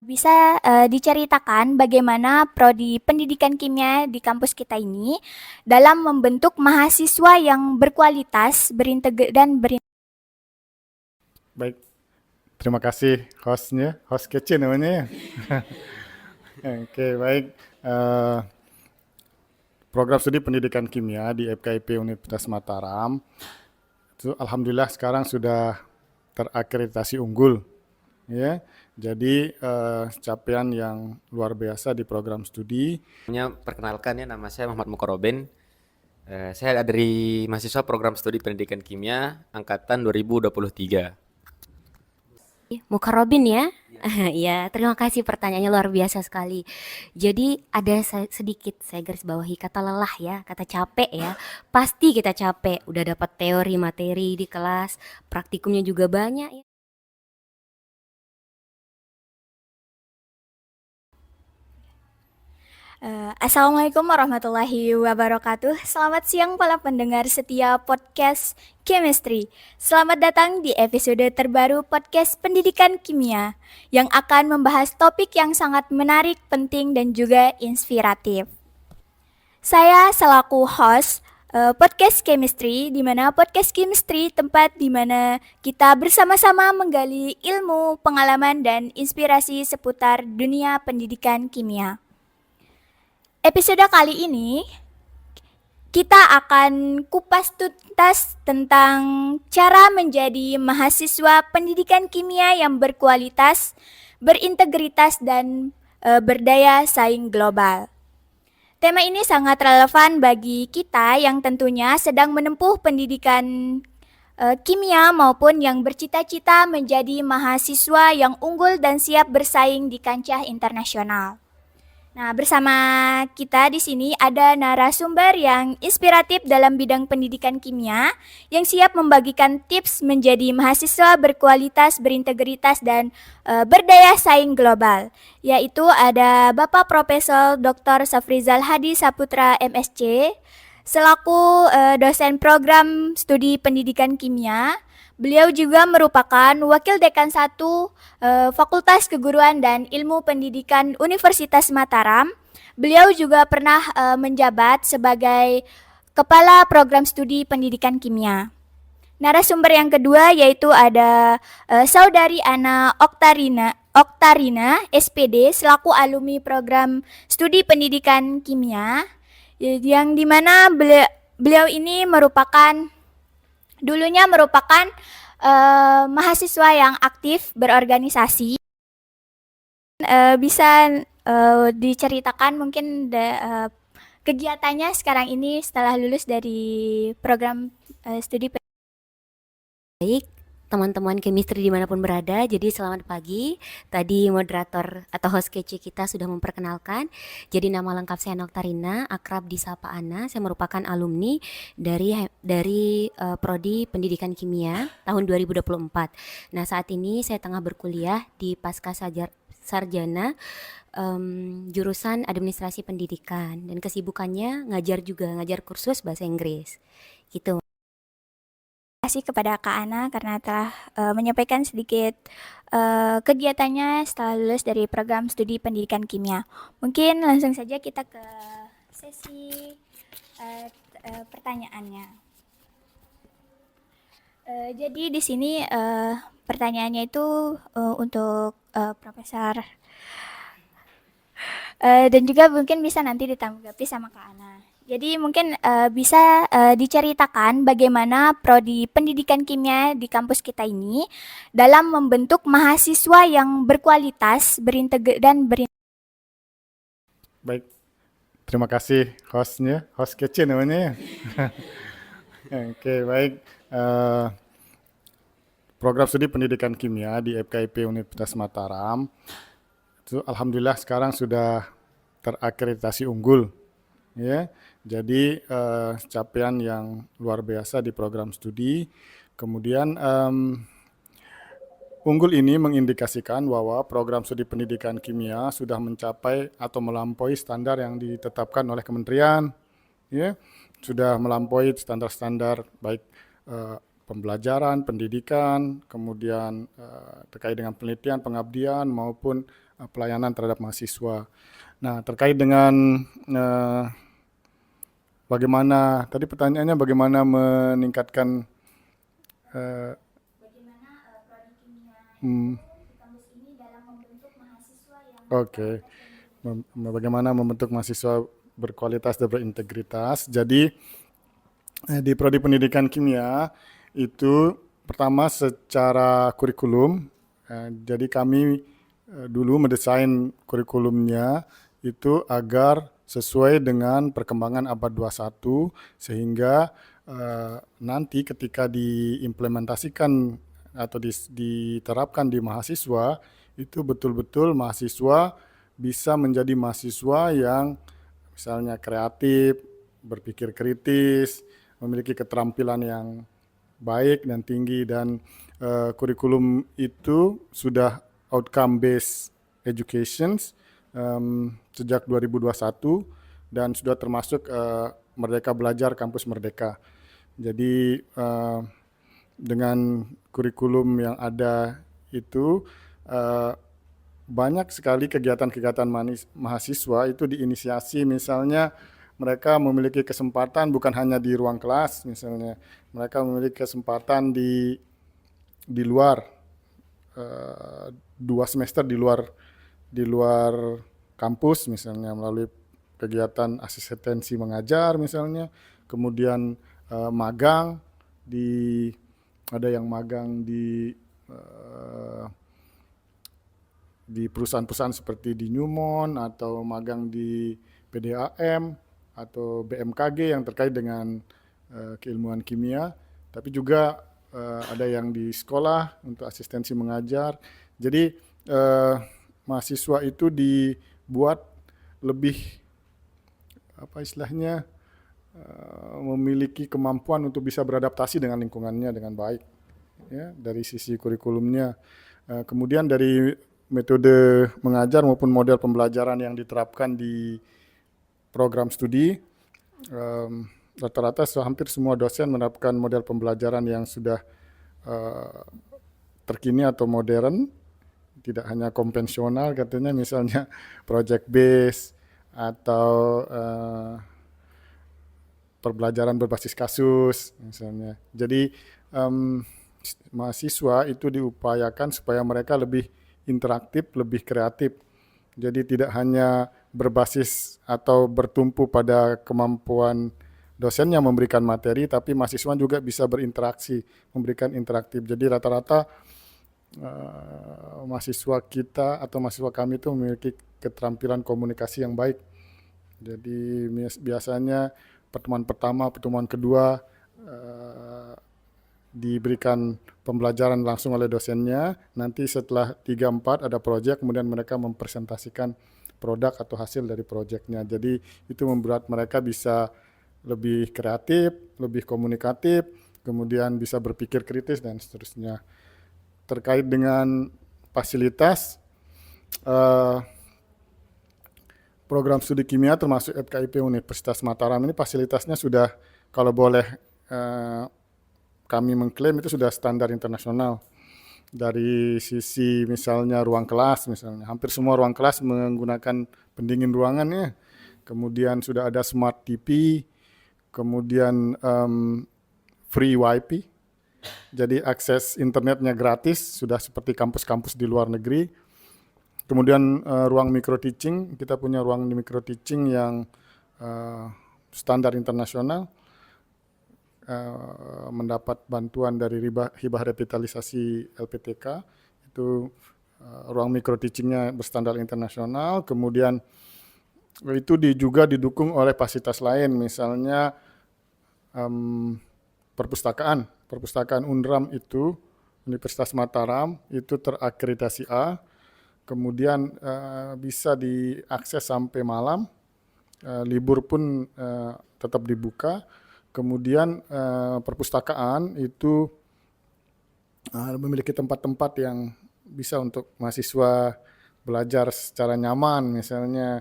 Bisa diceritakan bagaimana prodi pendidikan kimia di kampus kita ini dalam membentuk mahasiswa yang berkualitas, dan Baik, terima kasih hostnya, host kece namanya ya. Oke, baik. Eh, Program studi pendidikan kimia di FKIP Universitas Mataram, itu alhamdulillah sekarang sudah terakreditasi unggul, ya. Jadi capaian yang luar biasa di program studi. Perkenalkan ya, nama saya Muhammad Mukarobin. Saya dari mahasiswa program studi pendidikan kimia angkatan 2023. Mukarobin ya. Ya, terima kasih pertanyaannya luar biasa sekali. Jadi ada sedikit saya garis bawahi kata lelah ya, kata capek ya. Pasti kita capek, udah dapat teori materi di kelas, praktikumnya juga banyak ya. Assalamualaikum warahmatullahi wabarakatuh. Selamat siang para pendengar setia podcast Chemistry. Selamat datang di episode terbaru podcast Pendidikan Kimia yang akan membahas topik yang sangat menarik, penting, dan juga inspiratif. Saya selaku host podcast Chemistry, di mana podcast Chemistry tempat di mana kita bersama-sama menggali ilmu, pengalaman, dan inspirasi seputar dunia pendidikan kimia. Episode kali ini kita akan kupas tuntas tentang cara menjadi mahasiswa pendidikan kimia yang berkualitas, berintegritas, dan berdaya saing global. Tema ini sangat relevan bagi kita yang tentunya sedang menempuh pendidikan kimia maupun yang bercita-cita menjadi mahasiswa yang unggul dan siap bersaing di kancah internasional. Nah, bersama kita di sini ada narasumber yang inspiratif dalam bidang pendidikan kimia yang siap membagikan tips menjadi mahasiswa berkualitas, berintegritas, dan berdaya saing global, yaitu ada Bapak Profesor Dr. Safrizal Hadi Saputra MSc selaku dosen program studi pendidikan kimia. Beliau juga merupakan Wakil Dekan 1 Fakultas Keguruan dan Ilmu Pendidikan Universitas Mataram. Beliau juga pernah menjabat sebagai Kepala Program Studi Pendidikan Kimia. Narasumber yang kedua yaitu ada Saudari Ana Oktarina SPD selaku alumni Program Studi Pendidikan Kimia, yang dimana beliau ini dulunya merupakan mahasiswa yang aktif berorganisasi. Bisa diceritakan mungkin kegiatannya sekarang ini setelah lulus dari program studi. Baik, teman-teman chemistry dimanapun berada, jadi selamat pagi. Tadi moderator atau host kece kita sudah memperkenalkan. Jadi nama lengkap saya Noktarina, akrab disapa Ana. Saya merupakan alumni dari Prodi Pendidikan Kimia tahun 2024. Nah, saat ini saya tengah berkuliah di Pasca Sarjana jurusan Administrasi Pendidikan, dan kesibukannya ngajar kursus bahasa Inggris. Gitu. Terima kasih kepada Kak Ana karena telah menyampaikan sedikit kegiatannya setelah lulus dari program studi pendidikan kimia. Mungkin langsung saja kita ke sesi pertanyaannya. Jadi di sini pertanyaannya itu untuk Profesor dan juga mungkin bisa nanti ditanggapi sama Kak Ana. Jadi mungkin bisa diceritakan bagaimana prodi pendidikan kimia di kampus kita ini dalam membentuk mahasiswa yang berkualitas, Baik, terima kasih hostnya, host kece namanya ya. Oke, baik. Program studi pendidikan kimia di FKIP Universitas Mataram, itu alhamdulillah sekarang sudah terakreditasi unggul, ya. Jadi capaian yang luar biasa di program studi. Kemudian unggul ini mengindikasikan bahwa program studi pendidikan kimia sudah mencapai atau melampaui standar yang ditetapkan oleh kementerian, ya. Sudah melampaui standar-standar baik pembelajaran, pendidikan, kemudian terkait dengan penelitian, pengabdian maupun pelayanan terhadap mahasiswa. Nah, terkait dengan bagaimana tadi pertanyaannya bagaimana meningkatkan hmm, oke. Bagaimana membentuk mahasiswa berkualitas dan berintegritas. Jadi di prodi pendidikan kimia itu pertama secara kurikulum. Jadi kami dulu mendesain kurikulumnya itu agar sesuai dengan perkembangan abad 21 sehingga nanti ketika diimplementasikan atau diterapkan di mahasiswa itu betul-betul mahasiswa bisa menjadi mahasiswa yang misalnya kreatif, berpikir kritis, memiliki keterampilan yang baik dan tinggi, dan kurikulum itu sudah outcome based education sejak 2021 dan sudah termasuk Merdeka Belajar Kampus Merdeka. Jadi dengan kurikulum yang ada itu banyak sekali kegiatan-kegiatan mahasiswa itu diinisiasi, misalnya mereka memiliki kesempatan bukan hanya di ruang kelas, misalnya mereka memiliki kesempatan di luar, 2 semester di luar kampus, misalnya melalui kegiatan asistensi mengajar misalnya, kemudian magang ada yang magang di perusahaan-perusahaan seperti di Newmont atau magang di PDAM atau BMKG yang terkait dengan keilmuan kimia, tapi juga ada yang di sekolah untuk asistensi mengajar. Jadi mahasiswa itu dibuat lebih memiliki kemampuan untuk bisa beradaptasi dengan lingkungannya dengan baik, ya, dari sisi kurikulumnya. Kemudian dari metode mengajar maupun model pembelajaran yang diterapkan di program studi, rata-rata hampir semua dosen menerapkan model pembelajaran yang sudah terkini atau modern, tidak hanya konvensional katanya, misalnya project based atau pembelajaran berbasis kasus misalnya. Jadi mahasiswa itu diupayakan supaya mereka lebih interaktif, lebih kreatif. Jadi tidak hanya berbasis atau bertumpu pada kemampuan dosen yang memberikan materi, tapi mahasiswa juga bisa berinteraksi, memberikan interaktif. Jadi rata-rata mahasiswa kita atau mahasiswa kami itu memiliki keterampilan komunikasi yang baik. Jadi biasanya pertemuan pertama, pertemuan kedua diberikan pembelajaran langsung oleh dosennya. Nanti setelah 3-4 ada proyek, kemudian mereka mempresentasikan produk atau hasil dari proyeknya. Jadi itu membuat mereka bisa lebih kreatif, lebih komunikatif, kemudian bisa berpikir kritis dan seterusnya. Terkait dengan fasilitas, program studi kimia termasuk FKIP Universitas Mataram ini fasilitasnya sudah, kalau boleh kami mengklaim, itu sudah standar internasional. Dari sisi misalnya ruang kelas, misalnya hampir semua ruang kelas menggunakan pendingin ruangan ya. Kemudian sudah ada smart TV, kemudian free wifi. Jadi akses internetnya gratis, sudah seperti kampus-kampus di luar negeri. Kemudian ruang micro teaching, kita punya ruang micro teaching yang standar internasional. Mendapat bantuan dari hibah revitalisasi LPTK, itu ruang micro teachingnya berstandar internasional. Kemudian itu juga didukung oleh fasilitas lain, misalnya perpustakaan UNRAM itu Universitas Mataram itu terakreditasi A, kemudian bisa diakses sampai malam, libur pun tetap dibuka. Kemudian perpustakaan itu memiliki tempat-tempat yang bisa untuk mahasiswa belajar secara nyaman, misalnya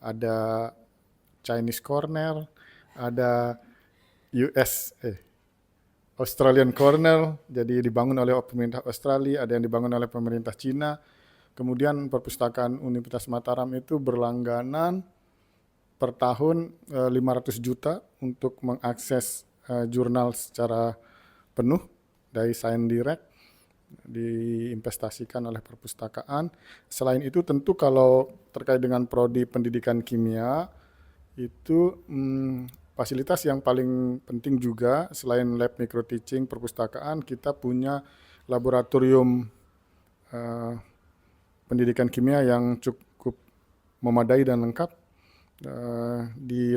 ada Chinese Corner, ada Australian Corner, jadi dibangun oleh pemerintah Australia, ada yang dibangun oleh pemerintah Cina. Kemudian perpustakaan Universitas Mataram itu berlangganan per tahun 500 juta untuk mengakses jurnal secara penuh dari Science Direct, diinvestasikan oleh perpustakaan. Selain itu tentu kalau terkait dengan prodi pendidikan kimia itu fasilitas yang paling penting juga selain lab micro teaching perpustakaan, kita punya laboratorium pendidikan kimia yang cukup memadai dan lengkap. Di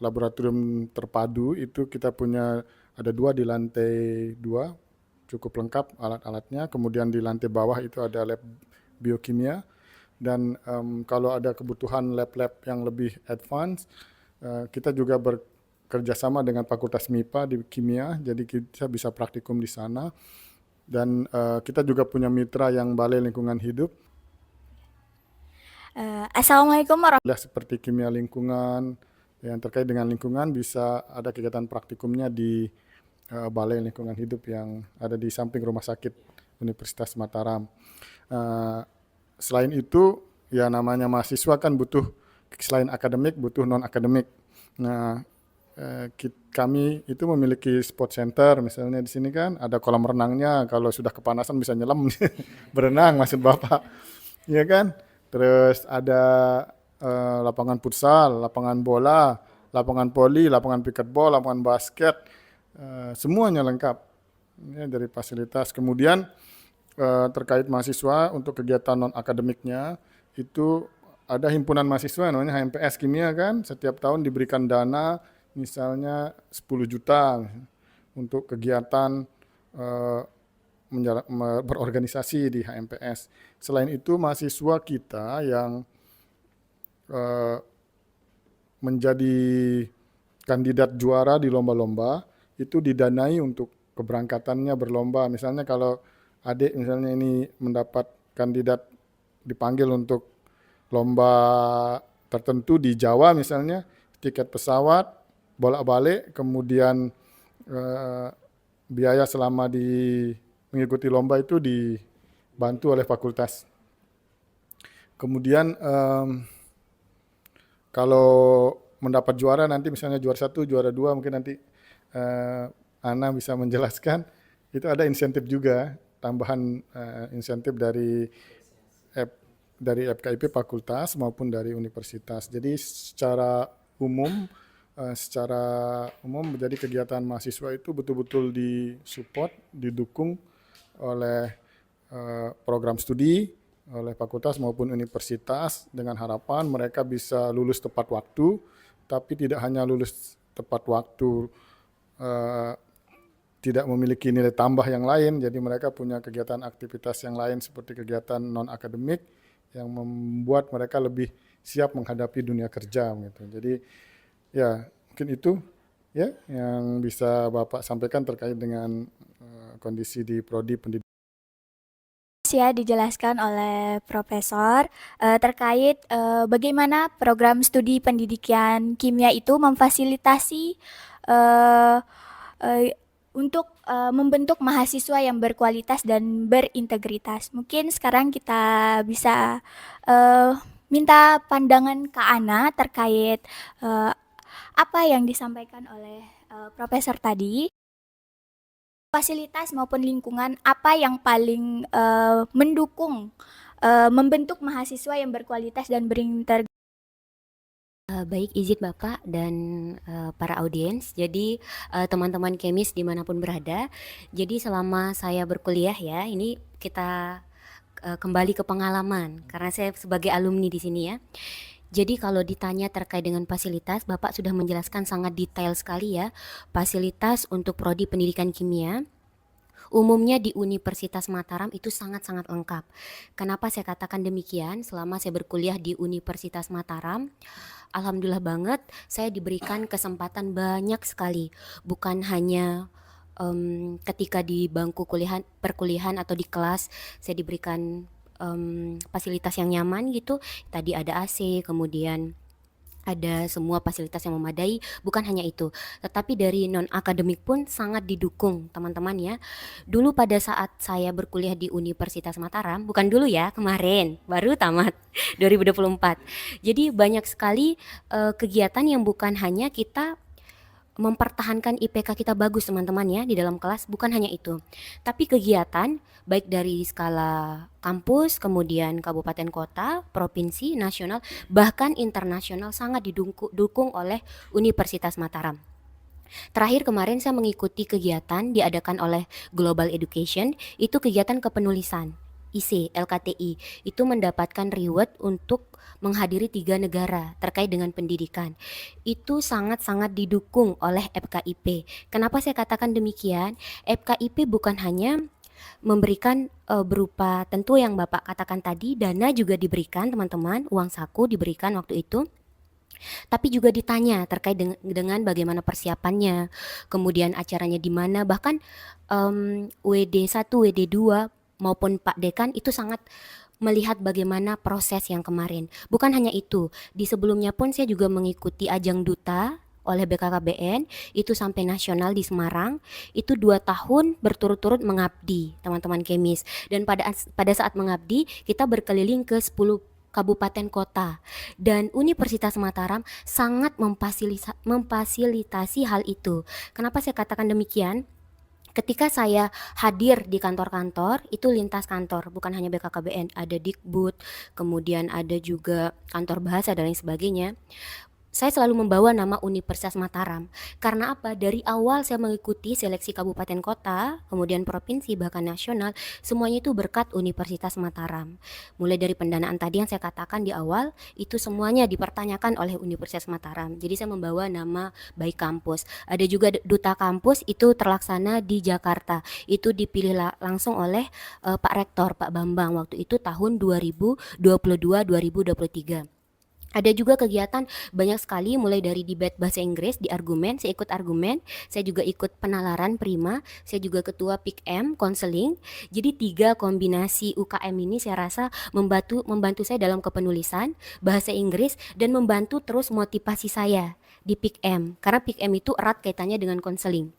laboratorium terpadu itu kita punya ada 2 di lantai 2, cukup lengkap alat-alatnya. Kemudian di lantai bawah itu ada lab biokimia. Dan kalau ada kebutuhan lab-lab yang lebih advance, kita juga bekerjasama dengan Fakultas MIPA di kimia, jadi kita bisa praktikum di sana. Dan kita juga punya mitra yang Balai Lingkungan Hidup. Assalamualaikum Seperti kimia lingkungan, yang terkait dengan lingkungan bisa ada kegiatan praktikumnya di Balai Lingkungan Hidup yang ada di samping Rumah Sakit Universitas Mataram. Selain itu, ya namanya mahasiswa kan butuh selain akademik, butuh non-akademik. Nah, kami itu memiliki sport center, misalnya di sini kan ada kolam renangnya, kalau sudah kepanasan bisa nyelam, berenang maksud Bapak, ya kan? Terus ada lapangan futsal, lapangan bola, lapangan voli, lapangan pickleball, lapangan basket, semuanya lengkap ya, dari fasilitas. Kemudian terkait mahasiswa untuk kegiatan non-akademiknya itu ada himpunan mahasiswa namanya HMPS Kimia kan, setiap tahun diberikan dana misalnya 10 juta untuk kegiatan berorganisasi di HMPS. Selain itu mahasiswa kita yang menjadi kandidat juara di lomba-lomba itu didanai untuk keberangkatannya berlomba. Misalnya kalau adik misalnya ini mendapat kandidat dipanggil untuk lomba tertentu di Jawa misalnya, tiket pesawat, bolak-balik, kemudian biaya selama mengikuti lomba itu dibantu oleh fakultas. Kemudian kalau mendapat juara nanti misalnya juara 1, juara 2 mungkin nanti Ana bisa menjelaskan, itu ada insentif juga, tambahan insentif dari FKIP fakultas maupun dari universitas. Jadi secara umum menjadi kegiatan mahasiswa itu betul-betul disupport, didukung oleh program studi, oleh fakultas maupun universitas dengan harapan mereka bisa lulus tepat waktu, tapi tidak hanya lulus tepat waktu, tidak memiliki nilai tambah yang lain, jadi mereka punya kegiatan aktivitas yang lain seperti kegiatan non-akademik yang membuat mereka lebih siap menghadapi dunia kerja gitu. Jadi ya mungkin itu ya yang bisa Bapak sampaikan terkait dengan kondisi di prodi pendidikan. ya dijelaskan oleh Profesor terkait bagaimana program studi pendidikan kimia itu memfasilitasi untuk membentuk mahasiswa yang berkualitas dan berintegritas. Mungkin sekarang kita bisa minta pandangan Kak Ana terkait apa yang disampaikan oleh Profesor tadi. Fasilitas maupun lingkungan apa yang paling mendukung membentuk mahasiswa yang berkualitas dan berintegritas. Baik, izin Bapak dan para audiens. Jadi teman-teman kemis dimanapun berada. Jadi selama saya berkuliah ya, ini kita kembali ke pengalaman karena saya sebagai alumni di sini ya. Jadi kalau ditanya terkait dengan fasilitas, Bapak sudah menjelaskan sangat detail sekali ya. Fasilitas untuk prodi pendidikan kimia umumnya di Universitas Mataram itu sangat-sangat lengkap. Kenapa saya katakan demikian? Selama saya berkuliah di Universitas Mataram, alhamdulillah banget saya diberikan kesempatan banyak sekali. Bukan hanya ketika di bangku perkuliahan atau di kelas saya diberikan fasilitas yang nyaman gitu. Tadi ada AC, kemudian ada semua fasilitas yang memadai. Bukan hanya itu, tetapi dari non akademik pun sangat didukung teman-teman ya. Dulu pada saat saya berkuliah di Universitas Mataram, bukan dulu ya, kemarin baru tamat 2024. Jadi banyak sekali kegiatan yang bukan hanya kita mempertahankan IPK kita bagus teman-teman ya di dalam kelas, bukan hanya itu. Tapi kegiatan baik dari skala kampus, kemudian kabupaten kota, provinsi, nasional, bahkan internasional sangat didukung oleh Universitas Mataram. Terakhir kemarin saya mengikuti kegiatan diadakan oleh Global Education, itu kegiatan kepenulisan. IC, LKTI, itu mendapatkan reward untuk menghadiri 3 negara terkait dengan pendidikan. Itu sangat-sangat didukung oleh FKIP. Kenapa saya katakan demikian? FKIP bukan hanya memberikan berupa tentu yang Bapak katakan tadi, dana juga diberikan teman-teman, uang saku diberikan waktu itu, tapi juga ditanya terkait dengan bagaimana persiapannya, kemudian acaranya di mana, bahkan WD1, WD2 maupun Pak Dekan itu sangat melihat bagaimana proses yang kemarin. Bukan hanya itu, di sebelumnya pun saya juga mengikuti ajang duta oleh BKKBN, itu sampai nasional di Semarang, itu 2 tahun berturut-turut mengabdi teman-teman kemis. Dan pada saat mengabdi, kita berkeliling ke 10 kabupaten kota, dan Universitas Mataram sangat memfasilitasi hal itu. Kenapa saya katakan demikian? Ketika saya hadir di kantor-kantor, itu lintas kantor, bukan hanya BKKBN, ada Dikbud, kemudian ada juga kantor bahasa dan lain sebagainya. Saya selalu membawa nama Universitas Mataram. Karena apa? Dari awal saya mengikuti seleksi kabupaten kota, kemudian provinsi, bahkan nasional, semuanya itu berkat Universitas Mataram. Mulai dari pendanaan tadi yang saya katakan di awal, itu semuanya dipertanyakan oleh Universitas Mataram. Jadi saya membawa nama baik kampus. Ada juga duta kampus, itu terlaksana di Jakarta. Itu dipilih langsung oleh Pak Rektor, Pak Bambang, waktu itu tahun 2022-2023. Ada juga kegiatan banyak sekali, mulai dari debat bahasa Inggris di argumen, saya ikut argumen, saya juga ikut penalaran prima, saya juga ketua PIKM, konseling. Jadi 3 kombinasi UKM ini saya rasa membantu saya dalam kepenulisan, bahasa Inggris, dan membantu terus motivasi saya di PIKM, karena PIKM itu erat kaitannya dengan konseling.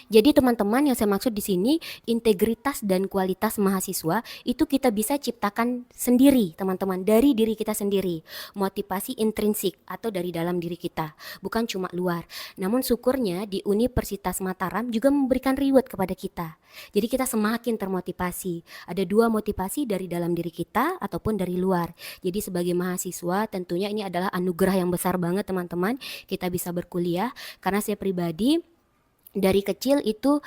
Jadi teman-teman, yang saya maksud di sini, integritas dan kualitas mahasiswa itu kita bisa ciptakan sendiri teman-teman, dari diri kita sendiri. Motivasi intrinsik atau dari dalam diri kita, bukan cuma luar. Namun syukurnya di Universitas Mataram juga memberikan reward kepada kita. Jadi kita semakin termotivasi. Ada 2 motivasi, dari dalam diri kita ataupun dari luar. Jadi sebagai mahasiswa tentunya ini adalah anugerah yang besar banget teman-teman, kita bisa berkuliah. Karena saya pribadi dari kecil itu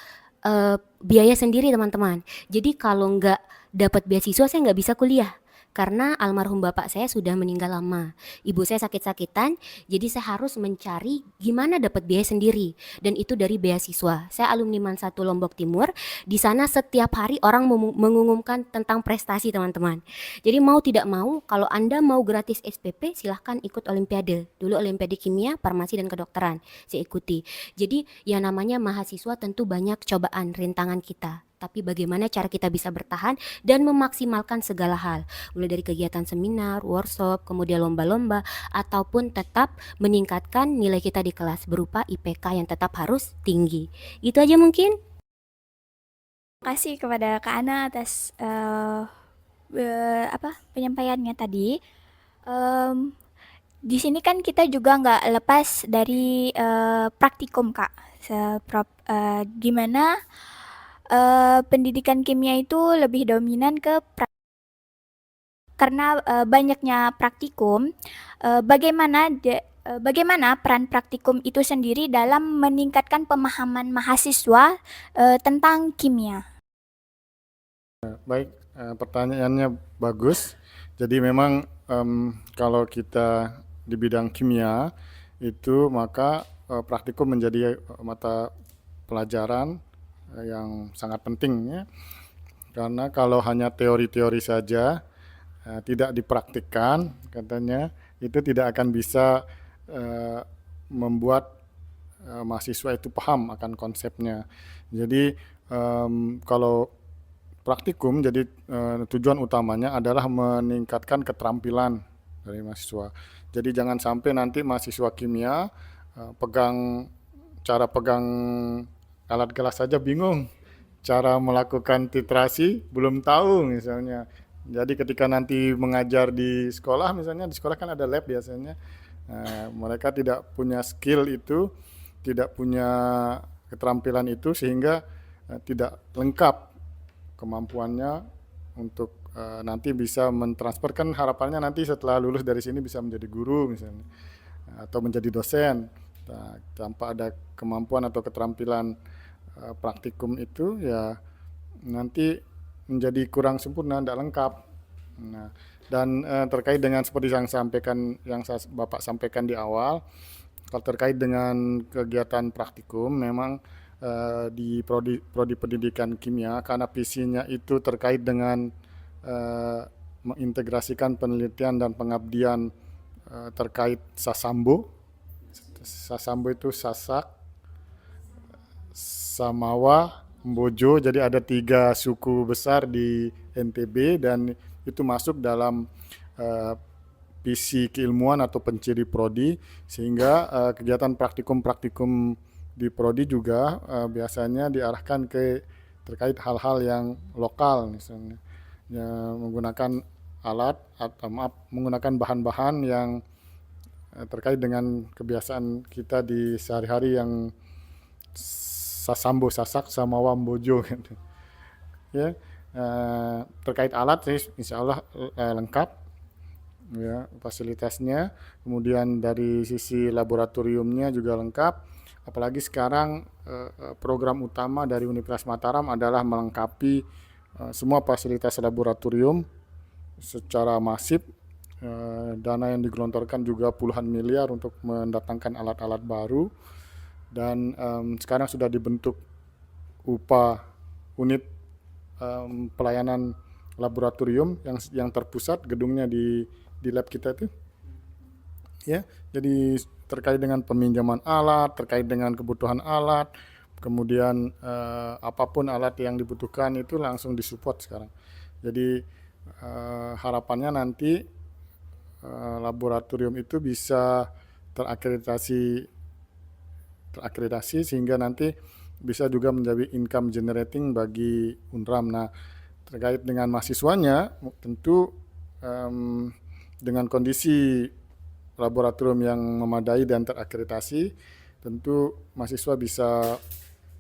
biaya sendiri teman-teman. Jadi kalau nggak dapat beasiswa saya nggak bisa kuliah. Karena almarhum bapak saya sudah meninggal lama. Ibu saya sakit-sakitan, jadi saya harus mencari gimana dapat biaya sendiri. Dan itu dari beasiswa. Saya alumni MAN 1 Lombok Timur. Di sana setiap hari orang mengumumkan tentang prestasi teman-teman. Jadi mau tidak mau, kalau Anda mau gratis SPP, silahkan ikut Olimpiade. Dulu Olimpiade Kimia, Farmasi, dan Kedokteran saya ikuti. Jadi yang namanya mahasiswa tentu banyak cobaan, rintangan kita. Tapi bagaimana cara kita bisa bertahan dan memaksimalkan segala hal, mulai dari kegiatan seminar, workshop, kemudian lomba-lomba, ataupun tetap meningkatkan nilai kita di kelas berupa IPK yang tetap harus tinggi. Itu aja mungkin. Terima kasih kepada Kak Ana atas penyampaiannya tadi. Di sini kan kita juga nggak lepas dari praktikum, Kak. Gimana pendidikan kimia itu lebih dominan ke karena banyaknya praktikum. Bagaimana peran praktikum itu sendiri dalam meningkatkan pemahaman mahasiswa tentang kimia? Baik, pertanyaannya bagus. Jadi memang kalau kita di bidang kimia itu maka praktikum menjadi mata pelajaran yang sangat penting ya. Karena kalau hanya teori-teori saja tidak dipraktikkan katanya itu tidak akan bisa membuat mahasiswa itu paham akan konsepnya. Jadi kalau praktikum jadi tujuan utamanya adalah meningkatkan keterampilan dari mahasiswa. Jadi jangan sampai nanti mahasiswa kimia cara pegang alat gelas saja bingung, cara melakukan titrasi belum tahu misalnya. Jadi ketika nanti mengajar di sekolah, misalnya di sekolah kan ada lab biasanya, mereka tidak punya skill itu, tidak punya keterampilan itu, sehingga tidak lengkap kemampuannya untuk nanti bisa mentransferkan, harapannya nanti setelah lulus dari sini bisa menjadi guru misalnya, atau menjadi dosen. Nah, tanpa ada kemampuan atau keterampilan praktikum itu, ya nanti menjadi kurang sempurna, tidak lengkap. Nah, dan terkait dengan seperti yang Bapak sampaikan di awal, kalau terkait dengan kegiatan praktikum, memang di prodi pendidikan kimia, karena visinya itu terkait dengan mengintegrasikan penelitian dan pengabdian terkait Sasambo. Sasambo itu Sasak, Samawa, Mbojo, jadi ada 3 suku besar di NTB, dan itu masuk dalam visi keilmuan atau penciri prodi, sehingga kegiatan praktikum-praktikum di prodi juga biasanya diarahkan terkait hal-hal yang lokal, misalnya ya, menggunakan menggunakan bahan-bahan yang terkait dengan kebiasaan kita di sehari-hari, yang Sasambo, Sasak, Samawa, Mbojo gitu. Ya, terkait alat sih insya Allah lengkap ya fasilitasnya. Kemudian dari sisi laboratoriumnya juga lengkap. Apalagi sekarang program utama dari Universitas Mataram adalah melengkapi semua fasilitas laboratorium secara masif. Dana yang digelontorkan juga puluhan miliar untuk mendatangkan alat-alat baru, dan sekarang sudah dibentuk unit pelayanan laboratorium yang terpusat, gedungnya di lab kita itu ya. Jadi terkait dengan peminjaman alat, terkait dengan kebutuhan alat, kemudian apapun alat yang dibutuhkan itu langsung disupport sekarang. Jadi harapannya nanti laboratorium itu bisa terakreditasi sehingga nanti bisa juga menjadi income generating bagi UNRAM. Nah, terkait dengan mahasiswanya, tentu dengan kondisi laboratorium yang memadai dan terakreditasi, tentu mahasiswa bisa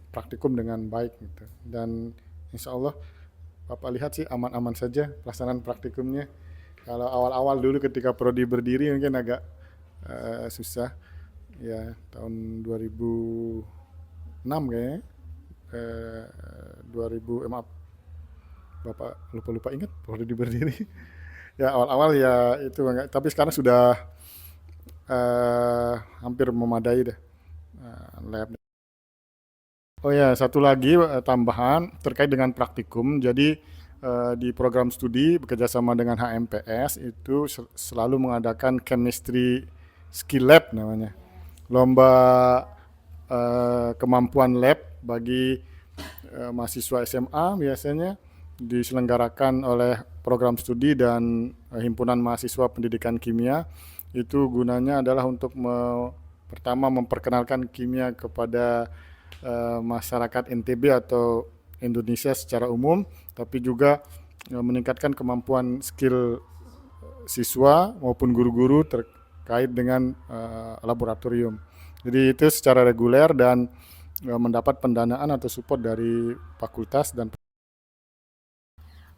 praktikum dengan baik gitu. Dan insya Allah Bapak lihat sih aman-aman saja pelaksanaan praktikumnya. Kalau awal-awal dulu ketika prodi berdiri mungkin agak susah ya, tahun 2006 kayaknya, 2000 maaf Bapak lupa ingat prodi berdiri. Ya awal-awal ya itu, tapi sekarang sudah hampir memadai dah lab. Oh ya, satu lagi tambahan terkait dengan praktikum. Jadi di program studi bekerjasama dengan HMPS itu selalu mengadakan chemistry skill lab namanya. Lomba kemampuan lab bagi mahasiswa SMA biasanya diselenggarakan oleh program studi dan himpunan mahasiswa pendidikan kimia. Itu gunanya adalah untuk pertama memperkenalkan kimia kepada masyarakat NTB atau Indonesia secara umum, tapi juga meningkatkan kemampuan skill siswa maupun guru-guru terkait dengan laboratorium. Jadi itu secara reguler dan mendapat pendanaan atau support dari fakultas dan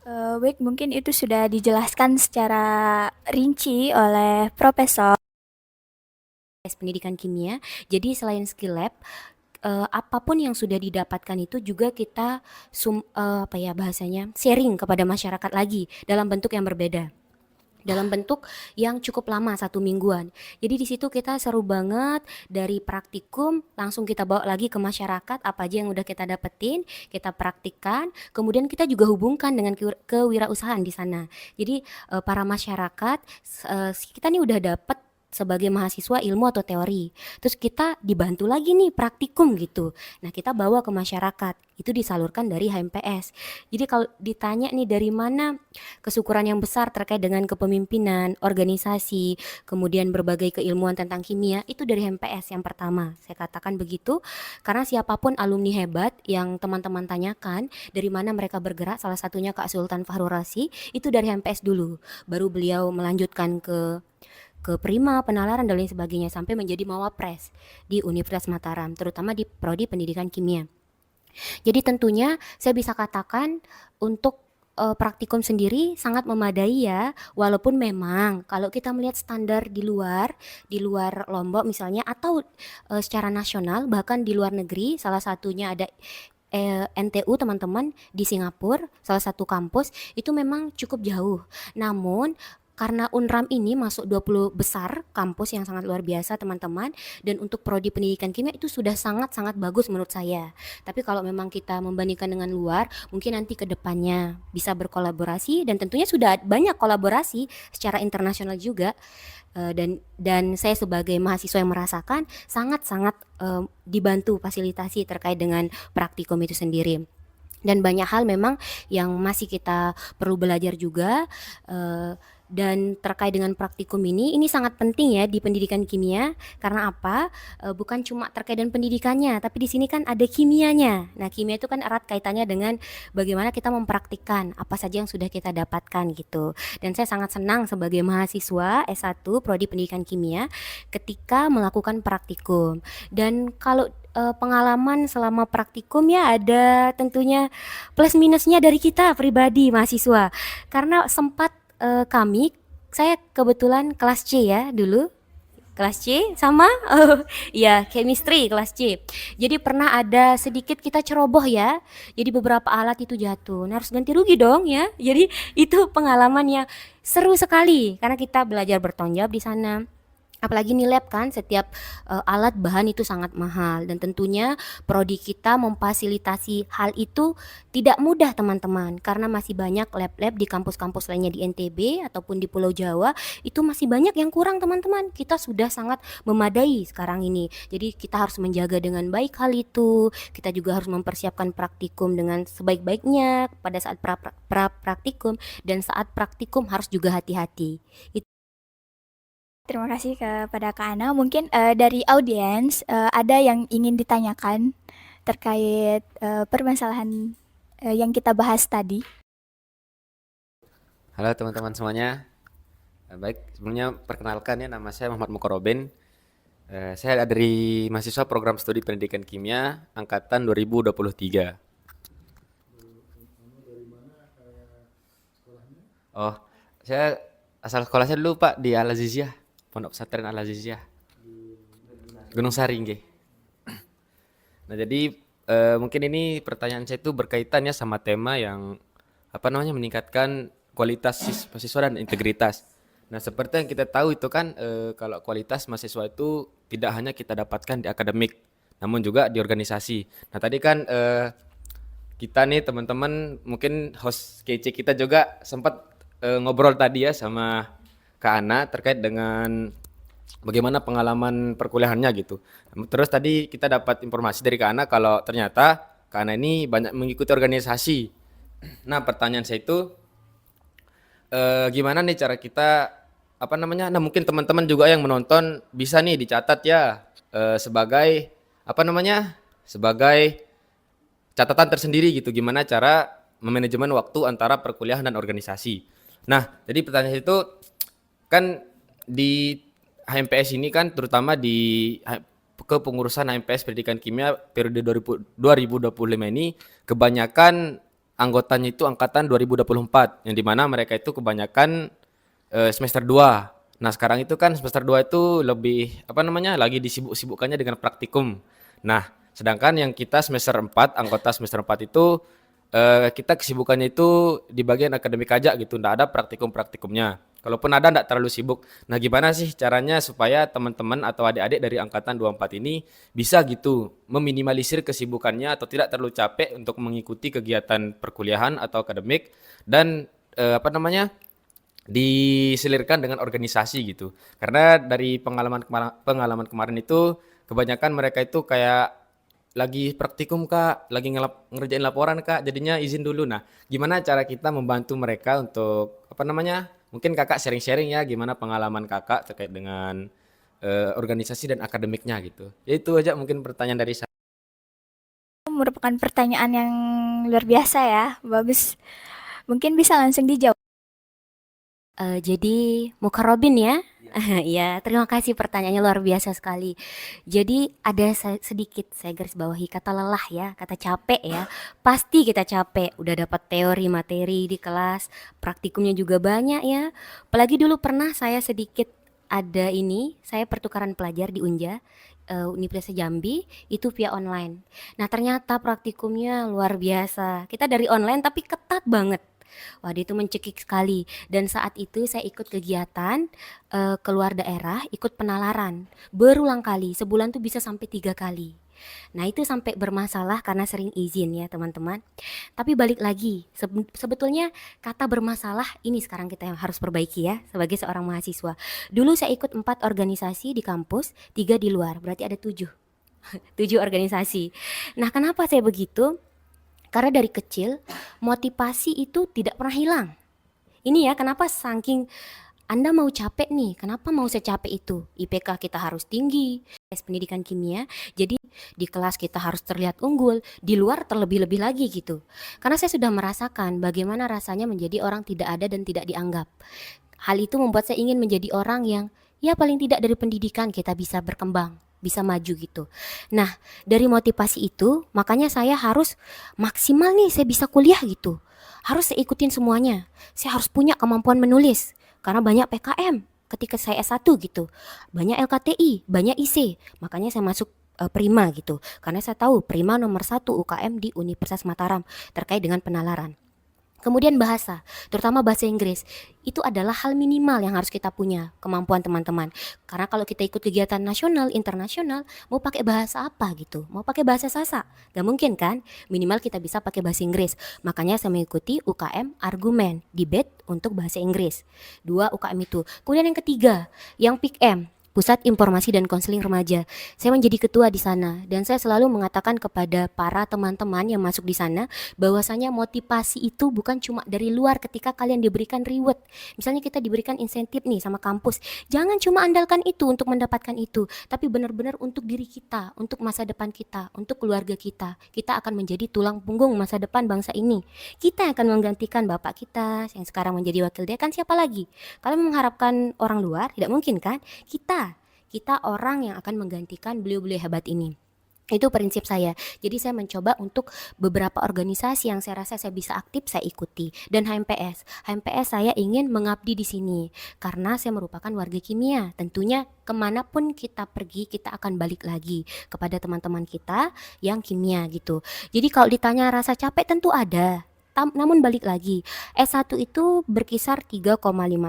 Baik, mungkin itu sudah dijelaskan secara rinci oleh Profesor. Pendidikan kimia. Jadi selain skill lab, apapun yang sudah didapatkan itu juga kita bahasanya sharing kepada masyarakat lagi dalam bentuk yang berbeda, dalam bentuk yang cukup lama, 1 mingguan. Jadi di situ kita seru banget, dari praktikum langsung kita bawa lagi ke masyarakat apa aja yang udah kita dapetin, kita praktikkan, kemudian kita juga hubungkan dengan kewirausahaan di sana. Jadi para masyarakat, kita nih udah dapet sebagai mahasiswa ilmu atau teori. Terus kita dibantu lagi nih praktikum gitu. Nah, kita bawa ke masyarakat. Itu disalurkan dari HMPS. Jadi kalau ditanya nih dari mana kesyukuran yang besar terkait dengan kepemimpinan, organisasi, kemudian berbagai keilmuan tentang kimia, itu dari HMPS yang pertama. Saya katakan begitu karena siapapun alumni hebat yang teman-teman tanyakan dari mana mereka bergerak, salah satunya Kak Sultan Fahrul Razi, itu dari HMPS dulu. Baru beliau melanjutkan ke Prima, penalaran dan lain sebagainya sampai menjadi Mawapres di Universitas Mataram, terutama di Prodi Pendidikan Kimia. Jadi tentunya saya bisa katakan untuk praktikum sendiri sangat memadai ya, walaupun memang kalau kita melihat standar di luar Lombok misalnya atau secara nasional bahkan di luar negeri, salah satunya ada NTU teman-teman di Singapura, salah satu kampus itu memang cukup jauh. Namun karena UNRAM ini masuk 20 besar kampus yang sangat luar biasa teman-teman, dan untuk prodi pendidikan kimia itu sudah sangat-sangat bagus menurut saya. Tapi kalau memang kita membandingkan dengan luar, mungkin nanti ke depannya bisa berkolaborasi dan tentunya sudah banyak kolaborasi secara internasional juga. Dan saya sebagai mahasiswa yang merasakan sangat-sangat dibantu fasilitasi terkait dengan praktikum itu sendiri. Dan banyak hal memang yang masih kita perlu belajar juga, dan terkait dengan praktikum ini sangat penting ya di pendidikan kimia. Karena apa? Bukan cuma terkait dengan pendidikannya, tapi di sini kan ada kimianya. Nah, kimia itu kan erat kaitannya dengan bagaimana kita mempraktikkan apa saja yang sudah kita dapatkan gitu. Dan saya sangat senang sebagai mahasiswa S1 Prodi Pendidikan Kimia ketika melakukan praktikum. Dan kalau pengalaman selama praktikum ya ada tentunya plus minusnya dari kita pribadi mahasiswa. Karena sempat saya kebetulan kelas C ya dulu. Kelas C sama ya chemistry kelas C. Jadi pernah ada sedikit kita ceroboh ya. Jadi beberapa alat itu jatuh. Nah, harus ganti rugi dong ya. Jadi itu pengalaman yang seru sekali karena kita belajar bertanggung jawab di sana. Apalagi nih lab kan, setiap alat bahan itu sangat mahal dan tentunya prodi kita memfasilitasi hal itu tidak mudah teman-teman, karena masih banyak lab-lab di kampus-kampus lainnya di NTB ataupun di Pulau Jawa itu masih banyak yang kurang teman-teman. Kita sudah sangat memadai sekarang ini, jadi kita harus menjaga dengan baik hal itu. Kita juga harus mempersiapkan praktikum dengan sebaik-baiknya pada saat praktikum, dan saat praktikum harus juga hati-hati. Terima kasih kepada Kak Ana. Mungkin dari audiens ada yang ingin ditanyakan terkait permasalahan yang kita bahas tadi. Halo teman-teman semuanya. Baik, sebelumnya perkenalkan ya, nama saya Muhammad Mukoroben. Saya dari mahasiswa program studi pendidikan kimia angkatan 2023. Oh, saya asal sekolahnya dulu Pak di Al Aziziyah, Pondok Pesantren Al Aziziyah, Gunung Sari nggih. Nah, jadi mungkin ini pertanyaan saya itu berkaitan ya sama tema yang meningkatkan kualitas mahasiswa dan integritas. Nah, seperti yang kita tahu itu kan kalau kualitas mahasiswa itu tidak hanya kita dapatkan di akademik, namun juga di organisasi. Nah, tadi kan kita nih teman-teman, mungkin host kece kita juga sempat ngobrol tadi ya sama Kak Ana terkait dengan bagaimana pengalaman perkuliahannya gitu. Terus tadi kita dapat informasi dari Kak Ana kalau ternyata Kak Ana ini banyak mengikuti organisasi. Nah, pertanyaan saya itu gimana nih cara kita nah mungkin teman-teman juga yang menonton bisa nih dicatat ya sebagai sebagai catatan tersendiri gitu, gimana cara memanajemen waktu antara perkuliahan dan organisasi. Nah, jadi pertanyaan itu kan di HMPS ini kan terutama di kepengurusan HMPS Pendidikan Kimia periode 2025 ini kebanyakan anggotanya itu angkatan 2024, yang dimana mereka itu kebanyakan semester 2. Nah, sekarang itu kan semester 2 itu lebih lagi disibuk-sibukkannya dengan praktikum. Nah, sedangkan yang kita semester 4, anggota semester 4 itu kita kesibukannya itu di bagian akademik aja gitu, enggak ada praktikum-praktikumnya. Kalaupun ada, enggak terlalu sibuk. Nah, gimana sih caranya supaya teman-teman atau adik-adik dari angkatan 24 ini bisa gitu meminimalisir kesibukannya atau tidak terlalu capek untuk mengikuti kegiatan perkuliahan atau akademik dan diselirkan dengan organisasi gitu. Karena dari pengalaman kemarin itu kebanyakan mereka itu kayak lagi praktikum Kak, lagi ngerjain laporan Kak, jadinya izin dulu. Nah, gimana cara kita membantu mereka untuk apa namanya? Mungkin Kakak sharing-sharing ya gimana pengalaman Kakak terkait dengan organisasi dan akademiknya gitu. Ya itu aja mungkin pertanyaan dari saya. Merupakan pertanyaan yang luar biasa ya, bagus. Mungkin bisa langsung dijawab. Jadi muka Robin ya. Ya, terima kasih pertanyaannya luar biasa sekali. Jadi ada sedikit saya garis bawahi kata lelah ya, kata capek ya. Pasti kita capek, udah dapat teori materi di kelas, praktikumnya juga banyak ya. Apalagi dulu pernah saya sedikit ada ini, saya pertukaran pelajar di Unja, Universitas Jambi itu via online. Nah, ternyata praktikumnya luar biasa. Kita dari online tapi ketat banget. Wah, dia itu mencekik sekali. Dan saat itu saya ikut kegiatan keluar daerah, ikut penalaran berulang kali. Sebulan tuh bisa sampai 3 kali. Nah, itu sampai bermasalah karena sering izin ya teman-teman. Tapi balik lagi, sebetulnya kata bermasalah ini sekarang kita yang harus perbaiki ya sebagai seorang mahasiswa. Dulu saya ikut 4 organisasi di kampus, 3 di luar, berarti ada 7. 7 organisasi. Nah, kenapa saya begitu? Karena dari kecil motivasi itu tidak pernah hilang. Ini ya kenapa saking Anda mau capek nih, kenapa mau secapek itu? IPK kita harus tinggi, tes pendidikan kimia, jadi di kelas kita harus terlihat unggul, di luar terlebih-lebih lagi gitu. Karena saya sudah merasakan bagaimana rasanya menjadi orang tidak ada dan tidak dianggap. Hal itu membuat saya ingin menjadi orang yang ya paling tidak dari pendidikan kita bisa berkembang, bisa maju gitu. Nah, dari motivasi itu, makanya saya harus maksimal nih saya bisa kuliah gitu. Harus saya ikutin semuanya. Saya harus punya kemampuan menulis karena banyak PKM ketika saya S1 gitu. Banyak LKTI, banyak IC. Makanya saya masuk Prima gitu. Karena saya tahu Prima nomor 1 UKM di Universitas Mataram terkait dengan penalaran. Kemudian bahasa, terutama bahasa Inggris, itu adalah hal minimal yang harus kita punya, kemampuan teman-teman. Karena kalau kita ikut kegiatan nasional, internasional, mau pakai bahasa apa gitu? Mau pakai bahasa Sasa? Gak mungkin kan? Minimal kita bisa pakai bahasa Inggris. Makanya saya mengikuti UKM Argumen, debate untuk bahasa Inggris. 2 UKM itu. Kemudian yang ketiga, yang PIKM. Pusat Informasi dan Konseling Remaja. Saya menjadi ketua di sana dan saya selalu mengatakan kepada para teman-teman yang masuk di sana bahwasanya motivasi itu bukan cuma dari luar ketika kalian diberikan reward. Misalnya kita diberikan insentif nih sama kampus. Jangan cuma andalkan itu untuk mendapatkan itu, tapi benar-benar untuk diri kita, untuk masa depan kita, untuk keluarga kita. Kita akan menjadi tulang punggung masa depan bangsa ini. Kita yang akan menggantikan bapak kita yang sekarang menjadi wakil dekan, siapa lagi? Kalian mengharapkan orang luar? Tidak mungkin kan? Kita orang yang akan menggantikan beliau-beliau hebat ini. Itu prinsip saya. Jadi saya mencoba untuk beberapa organisasi yang saya rasa saya bisa aktif saya ikuti. Dan HMPS saya ingin mengabdi di sini karena saya merupakan warga kimia. Tentunya kemanapun kita pergi kita akan balik lagi kepada teman-teman kita yang kimia gitu. Jadi kalau ditanya rasa capek tentu ada. Namun balik lagi, S1 itu berkisar 3,5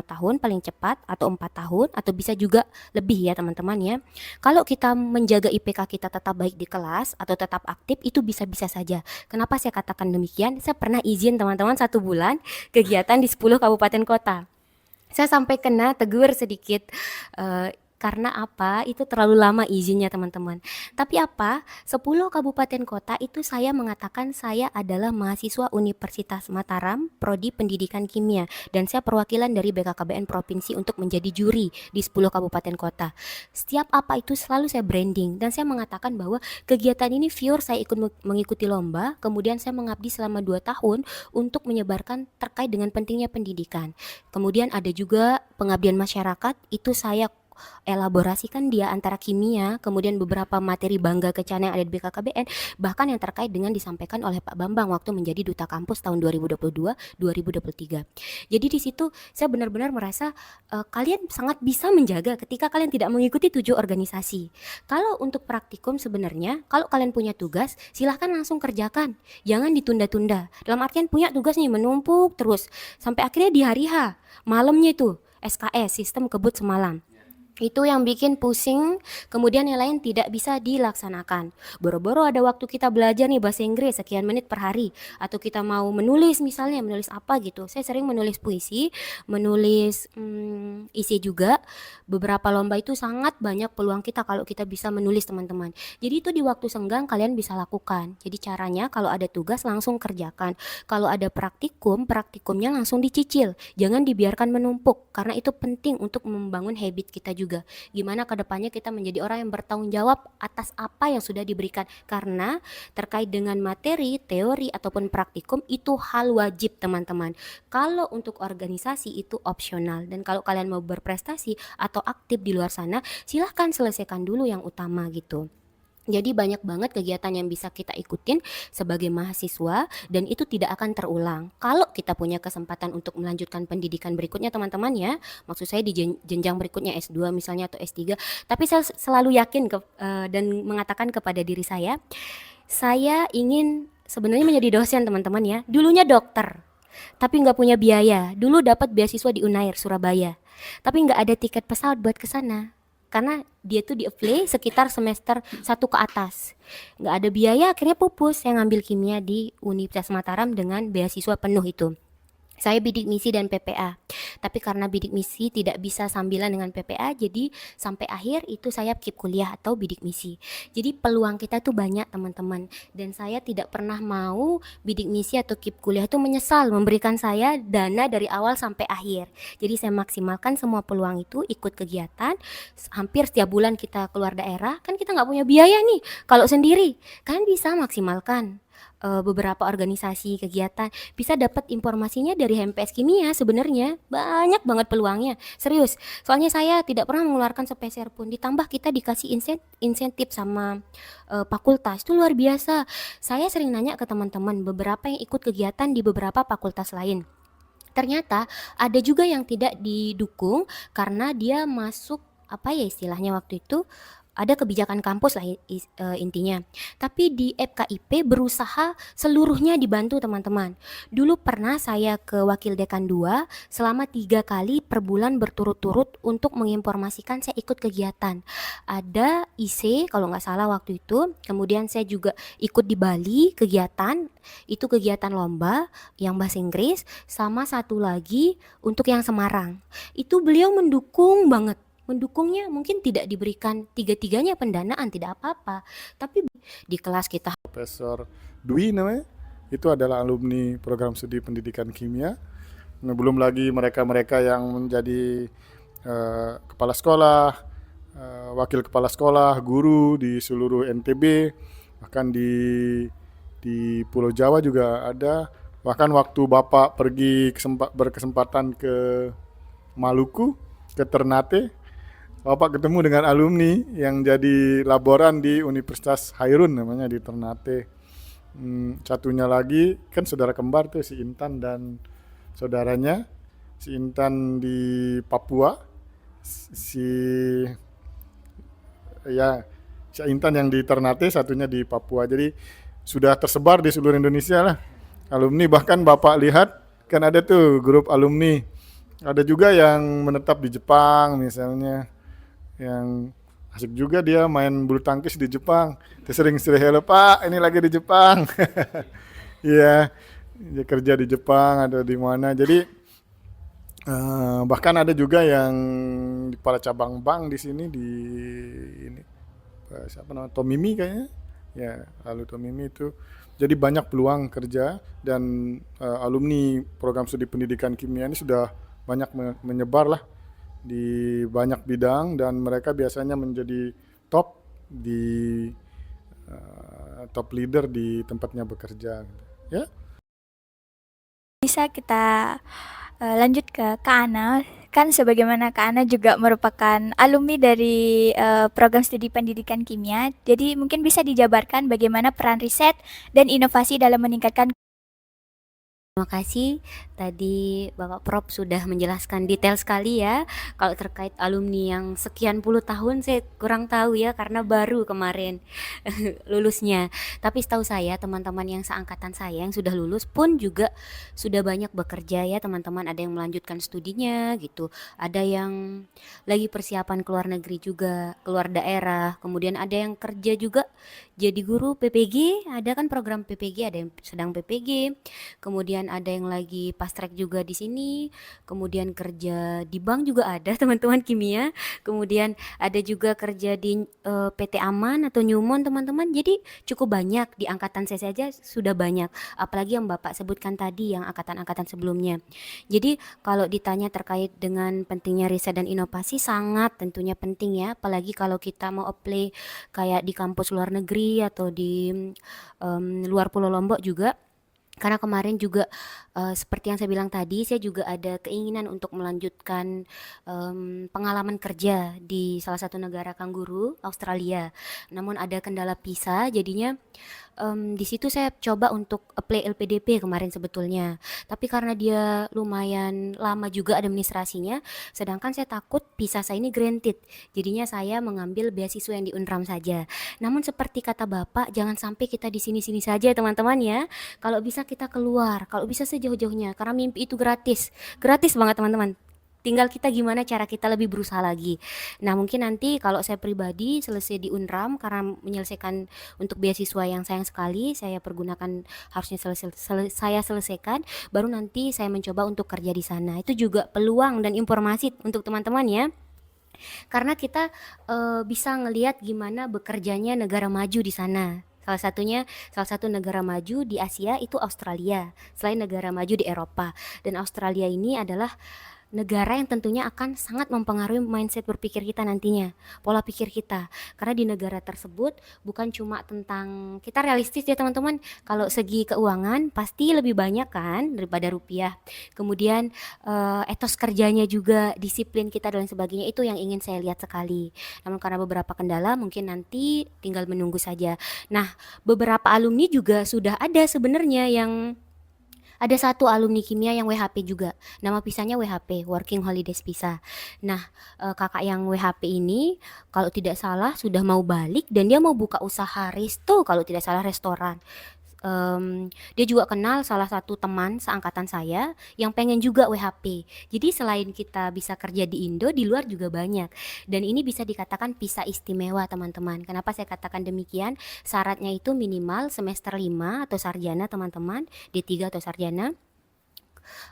tahun paling cepat atau 4 tahun atau bisa juga lebih ya teman-teman ya. Kalau kita menjaga IPK kita tetap baik di kelas atau tetap aktif itu bisa-bisa saja. Kenapa saya katakan demikian? Saya pernah izin teman-teman 1 bulan kegiatan di 10 kabupaten kota. Saya sampai kena tegur sedikit karena apa? Itu terlalu lama izinnya teman-teman. Tapi apa? 10 kabupaten kota itu saya mengatakan saya adalah mahasiswa Universitas Mataram, Prodi Pendidikan Kimia. Dan saya perwakilan dari BKKBN Provinsi untuk menjadi juri di 10 kabupaten kota. Setiap apa itu selalu saya branding. Dan saya mengatakan bahwa kegiatan ini pure saya ikut mengikuti lomba. Kemudian saya mengabdi selama 2 tahun untuk menyebarkan terkait dengan pentingnya pendidikan. Kemudian ada juga pengabdian masyarakat, itu saya elaborasikan dia antara kimia, kemudian beberapa materi bangga kencana yang ada di BKKBN, bahkan yang terkait dengan disampaikan oleh Pak Bambang waktu menjadi duta kampus tahun 2022-2023. Jadi di situ saya benar-benar merasa kalian sangat bisa menjaga ketika kalian tidak mengikuti 7 organisasi. Kalau untuk praktikum sebenarnya, kalau kalian punya tugas, silahkan langsung kerjakan, jangan ditunda-tunda. Dalam artian punya tugas nih menumpuk terus sampai akhirnya di hari H, malamnya itu SKS, sistem kebut semalam. Itu yang bikin pusing, kemudian yang lain tidak bisa dilaksanakan. Boro-boro ada waktu kita belajar nih bahasa Inggris sekian menit per hari, atau kita mau menulis misalnya, menulis apa gitu. Saya sering menulis puisi, menulis isi juga. Beberapa lomba itu sangat banyak peluang kita kalau kita bisa menulis teman-teman. Jadi itu di waktu senggang kalian bisa lakukan. Jadi caranya kalau ada tugas langsung kerjakan. Kalau ada praktikum, praktikumnya langsung dicicil. Jangan dibiarkan menumpuk, karena itu penting untuk membangun habit kita juga. Gimana kedepannya kita menjadi orang yang bertanggung jawab atas apa yang sudah diberikan, karena terkait dengan materi, teori ataupun praktikum itu hal wajib teman-teman. Kalau untuk organisasi itu opsional, dan kalau kalian mau berprestasi atau aktif di luar sana, silahkan selesaikan dulu yang utama gitu. Jadi banyak banget kegiatan yang bisa kita ikutin sebagai mahasiswa, dan itu tidak akan terulang kalau kita punya kesempatan untuk melanjutkan pendidikan berikutnya teman-teman ya. Maksud saya di jenjang berikutnya S2 misalnya atau S3. Tapi saya selalu yakin dan mengatakan kepada diri saya ingin sebenarnya menjadi dosen teman-teman ya. Dulunya dokter, tapi nggak punya biaya. Dulu dapat beasiswa di Unair Surabaya, tapi nggak ada tiket pesawat buat ke sana karena dia tuh di-apply sekitar semester 1 ke atas. Nggak ada biaya, akhirnya pupus. Saya ngambil kimia di Universitas Mataram dengan beasiswa penuh itu. Saya bidik misi dan PPA. Tapi karena bidik misi tidak bisa sambilan dengan PPA, jadi sampai akhir itu saya keep kuliah atau bidik misi. Jadi peluang kita tuh banyak teman-teman. Dan saya tidak pernah mau bidik misi atau keep kuliah itu menyesal memberikan saya dana dari awal sampai akhir. Jadi saya maksimalkan semua peluang itu, ikut kegiatan. Hampir setiap bulan kita keluar daerah, kan kita nggak punya biaya nih. Kalau sendiri, kan bisa maksimalkan beberapa organisasi kegiatan, bisa dapat informasinya dari HMPS Kimia. Sebenarnya banyak banget peluangnya, serius. Soalnya saya tidak pernah mengeluarkan sepeser pun, ditambah kita dikasih insentif sama fakultas, itu luar biasa. Saya sering nanya ke teman-teman beberapa yang ikut kegiatan di beberapa fakultas lain. Ternyata ada juga yang tidak didukung karena dia masuk apa ya istilahnya waktu itu, ada kebijakan kampus lah intinya. Tapi di FKIP berusaha seluruhnya dibantu teman-teman. Dulu pernah saya ke Wakil Dekan 2 selama 3 kali per bulan berturut-turut untuk menginformasikan saya ikut kegiatan. Ada IC kalau nggak salah waktu itu. Kemudian saya juga ikut di Bali kegiatan. Itu kegiatan lomba yang bahasa Inggris. Sama satu lagi untuk yang Semarang. Itu beliau mendukung banget. Mendukungnya mungkin tidak diberikan tiga-tiganya pendanaan, tidak apa-apa, tapi di kelas kita. Profesor Dwi namanya, itu adalah alumni program studi pendidikan kimia. Nah, belum lagi mereka-mereka yang menjadi kepala sekolah, wakil kepala sekolah, guru di seluruh NTB, bahkan di Pulau Jawa juga ada. Bahkan waktu Bapak pergi berkesempatan ke Maluku, ke Ternate, Bapak ketemu dengan alumni yang jadi laboran di Universitas Hairun namanya di Ternate. Satunya lagi kan saudara kembar tuh si Intan dan saudaranya. Si Intan di Papua, si Intan yang di Ternate, satunya di Papua. Jadi sudah tersebar di seluruh Indonesia lah alumni. Bahkan Bapak lihat kan ada tuh grup alumni. Ada juga yang menetap di Jepang misalnya, yang asik juga dia main bulu tangkis di Jepang. Dia sering hello Pak, ini lagi di Jepang. Iya, dia kerja di Jepang atau di mana. Jadi bahkan ada juga yang di kepala cabang bank di sini di ini siapa namanya Tomimi kayaknya. Ya, lalu Tomimi itu. Jadi banyak peluang kerja dan alumni program studi pendidikan kimia ini sudah banyak menyebar lah di banyak bidang, dan mereka biasanya menjadi top leader di tempatnya bekerja ya. Bisa kita lanjut ke Kak Ana. Kan sebagaimana Kak Ana juga merupakan alumni dari program studi pendidikan kimia, jadi mungkin bisa dijabarkan bagaimana peran riset dan inovasi dalam meningkatkan Terima kasih tadi Bapak Prof sudah menjelaskan detail sekali ya. Kalau terkait alumni yang sekian puluh tahun saya kurang tahu ya karena baru kemarin lulusnya. Tapi setahu saya teman-teman yang seangkatan saya yang sudah lulus pun juga sudah banyak bekerja ya teman-teman. Ada yang melanjutkan studinya gitu. Ada yang lagi persiapan keluar negeri juga, keluar daerah. Kemudian ada yang kerja juga jadi guru PPG, ada kan program PPG, ada yang sedang PPG. Kemudian ada yang lagi fast track juga di sini, kemudian kerja di bank juga ada teman-teman kimia, kemudian ada juga kerja di PT Aman atau Newmont teman-teman. Jadi cukup banyak di angkatan saya saja sudah banyak, apalagi yang Bapak sebutkan tadi yang angkatan-angkatan sebelumnya. Jadi kalau ditanya terkait dengan pentingnya riset dan inovasi sangat tentunya penting ya, apalagi kalau kita mau apply kayak di kampus luar negeri atau di luar Pulau Lombok juga. Karena kemarin juga seperti yang saya bilang tadi, saya juga ada keinginan untuk melanjutkan pengalaman kerja di salah satu negara kangguru, Australia. Namun ada kendala visa, jadinya di situ saya coba untuk apply LPDP kemarin sebetulnya. Tapi karena dia lumayan lama juga administrasinya, sedangkan saya takut visa saya ini granted. Jadinya saya mengambil beasiswa yang di UNRAM saja. Namun seperti kata Bapak, jangan sampai kita di sini-sini saja teman-teman ya. Kalau bisa kita keluar, kalau bisa sejauh-jauhnya, karena mimpi itu gratis. Gratis banget teman-teman. Tinggal kita gimana cara kita lebih berusaha lagi. Nah mungkin nanti kalau saya pribadi selesai di UNRAM karena menyelesaikan untuk beasiswa yang sayang sekali saya pergunakan, harusnya saya selesaikan, baru nanti saya mencoba untuk kerja di sana. Itu juga peluang dan informasi untuk teman-teman ya. Karena kita bisa ngelihat gimana bekerjanya negara maju di sana. Salah satu negara maju di Asia itu Australia, selain negara maju di Eropa. Dan Australia ini adalah negara yang tentunya akan sangat mempengaruhi mindset berpikir kita nantinya, pola pikir kita. Karena di negara tersebut bukan cuma tentang, kita realistis ya teman-teman, kalau segi keuangan pasti lebih banyak kan daripada rupiah. Kemudian etos kerjanya juga, disiplin kita dan sebagainya, itu yang ingin saya lihat sekali. Namun karena beberapa kendala mungkin nanti tinggal menunggu saja. Nah, beberapa alumni juga sudah ada sebenarnya yang ada satu alumni kimia yang WHP juga. Nama pisahnya WHP, Working Holidays Visa. Nah, kakak yang WHP ini kalau tidak salah sudah mau balik dan dia mau buka usaha resto, kalau tidak salah restoran. Dia juga kenal salah satu teman seangkatan saya yang pengen juga WHP. Jadi selain kita bisa kerja di Indo, di luar juga banyak. Dan ini bisa dikatakan visa istimewa teman-teman. Kenapa saya katakan demikian? Syaratnya itu minimal semester 5 atau sarjana teman-teman, D3 atau sarjana.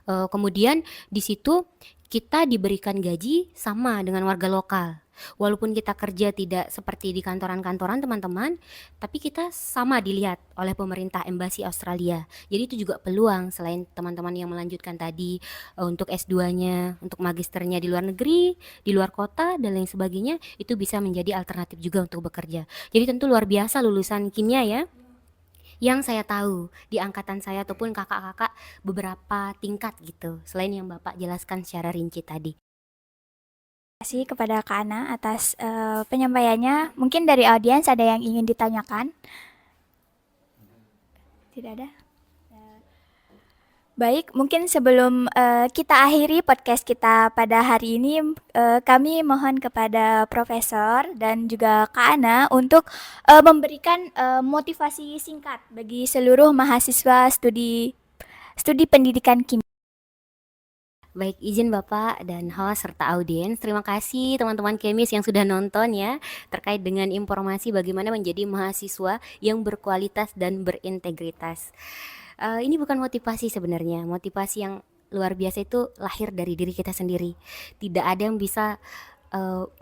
Kemudian di situ kita diberikan gaji sama dengan warga lokal. Walaupun kita kerja tidak seperti di kantoran-kantoran teman-teman, tapi kita sama dilihat oleh pemerintah Embasi Australia. Jadi itu juga peluang selain teman-teman yang melanjutkan tadi untuk S2-nya, untuk magisternya di luar negeri, di luar kota dan lain sebagainya, itu bisa menjadi alternatif juga untuk bekerja. Jadi tentu luar biasa lulusan kimia ya. Yang saya tahu di angkatan saya ataupun kakak-kakak beberapa tingkat gitu, selain yang Bapak jelaskan secara rinci tadi. Terima kasih kepada Kak Ana atas penyampaiannya. Mungkin dari audiens ada yang ingin ditanyakan? Tidak ada? Baik, mungkin sebelum kita akhiri podcast kita pada hari ini, kami mohon kepada Profesor dan juga Kak Ana untuk memberikan motivasi singkat bagi seluruh mahasiswa studi pendidikan kimia. Baik, izin Bapak dan host serta audiens, terima kasih teman-teman kemis yang sudah nonton ya terkait dengan informasi bagaimana menjadi mahasiswa yang berkualitas dan berintegritas. Ini bukan motivasi sebenarnya, motivasi yang luar biasa itu lahir dari diri kita sendiri. Tidak ada yang bisa